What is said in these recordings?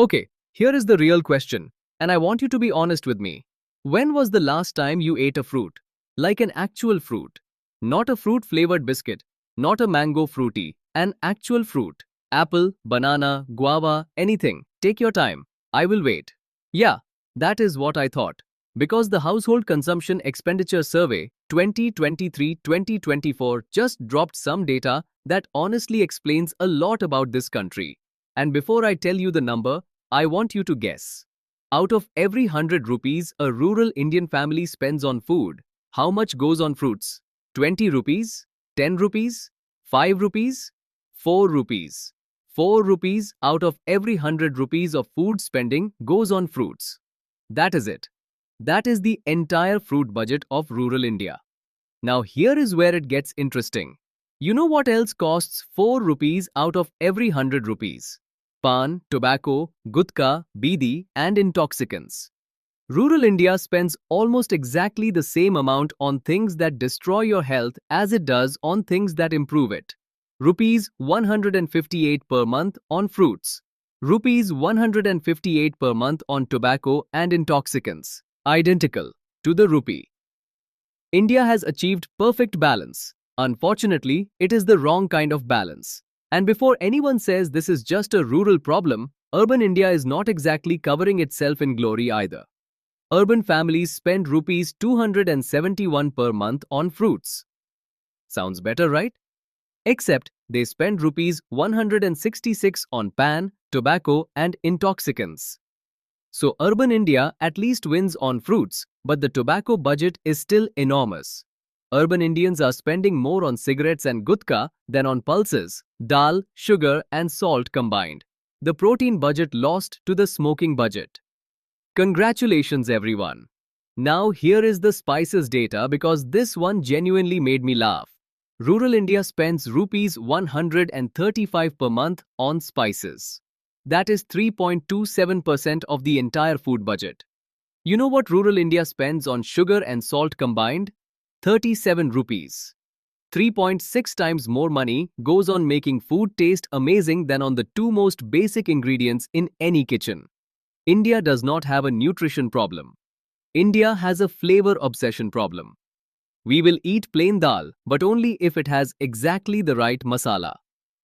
Okay, here is the real question, and I want you to be honest with me. When was the last time you ate a fruit? Like an actual fruit. Not a fruit-flavored biscuit, not a mango fruity, an actual fruit. Apple, banana, guava, anything. Take your time. I will wait. Yeah, that is what I thought. Because the Household Consumption Expenditure Survey 2023-2024 just dropped some data that honestly explains a lot about this country. And before I tell you the number, I want you to guess. Out of every 100 rupees a rural Indian family spends on food, how much goes on fruits? 20 rupees? 10 rupees? 5 rupees? 4 rupees. 4 rupees out of every 100 rupees of food spending goes on fruits. That is it. That is the entire fruit budget of rural India. Now here is where it gets interesting. You know what else costs 4 rupees out of every 100 rupees? Pan, tobacco, gutka, bidi, and intoxicants. Rural India spends almost exactly the same amount on things that destroy your health as it does on things that improve it. Rupees 158 per month on fruits. Rupees 158 per month on tobacco and intoxicants. Identical to the rupee. India has achieved perfect balance. Unfortunately, it is the wrong kind of balance. And before anyone says this is just a rural problem, urban India is not exactly covering itself in glory either. Urban families spend rupees 271 per month on fruits. Sounds better, right? Except they spend rupees 166 on pan, tobacco, and intoxicants. So urban India at least wins on fruits, but the tobacco budget is still enormous. Urban Indians are spending more on cigarettes and gutka than on pulses, dal, sugar, and salt combined. The protein budget lost to the smoking budget. Congratulations, everyone. Now here is the spices data because this one genuinely made me laugh. Rural India spends rupees 135 per month on spices. That is 3.27% of the entire food budget. You know what rural India spends on sugar and salt combined? 37 rupees. 3.6 times more money goes on making food taste amazing than on the two most basic ingredients in any kitchen. India does not have a nutrition problem. India has a flavor obsession problem. We will eat plain dal, but only if it has exactly the right masala.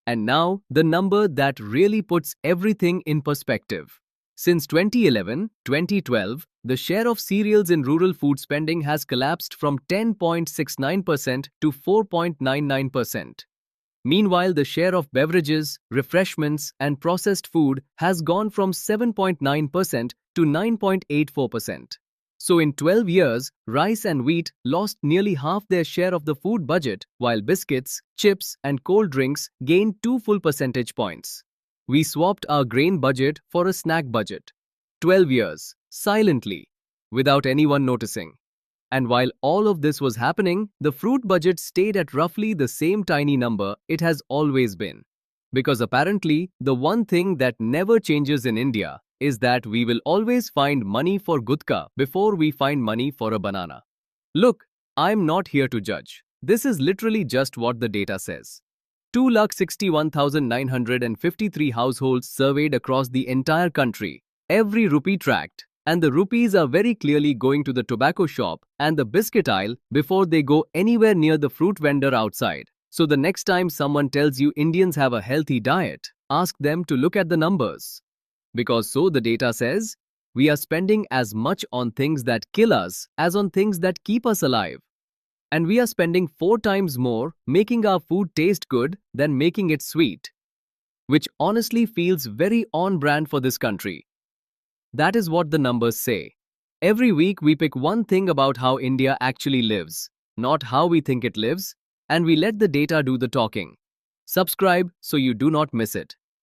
And now, the number that really puts everything in perspective. Since 2011-2012, the share of cereals in rural food spending has collapsed from 10.69% to 4.99%. Meanwhile, the share of beverages, refreshments, and processed food has gone from 7.9% to 9.84%. So in 12 years, rice and wheat lost nearly half their share of the food budget, while biscuits, chips, and cold drinks gained 2 full percentage points. We swapped our grain budget for a snack budget. 12 years, silently, without anyone noticing. And while all of this was happening, the fruit budget stayed at roughly the same tiny number it has always been. Because apparently, the one thing that never changes in India is that we will always find money for gutka before we find money for a banana. Look, I'm not here to judge. This is literally just what the data says. 261,953 households surveyed across the entire country, every rupee tracked, and the rupees are very clearly going to the tobacco shop and the biscuit aisle before they go anywhere near the fruit vendor outside. So the next time someone tells you Indians have a healthy diet, ask them to look at the numbers. Because so the data says, we are spending as much on things that kill us as on things that keep us alive. And we are spending 4 times more making our food taste good than making it sweet. Which honestly feels very on brand for this country. That is what the numbers say. Every week we pick one thing about how India actually lives, not how we think it lives, and we let the data do the talking. Subscribe so you do not miss it.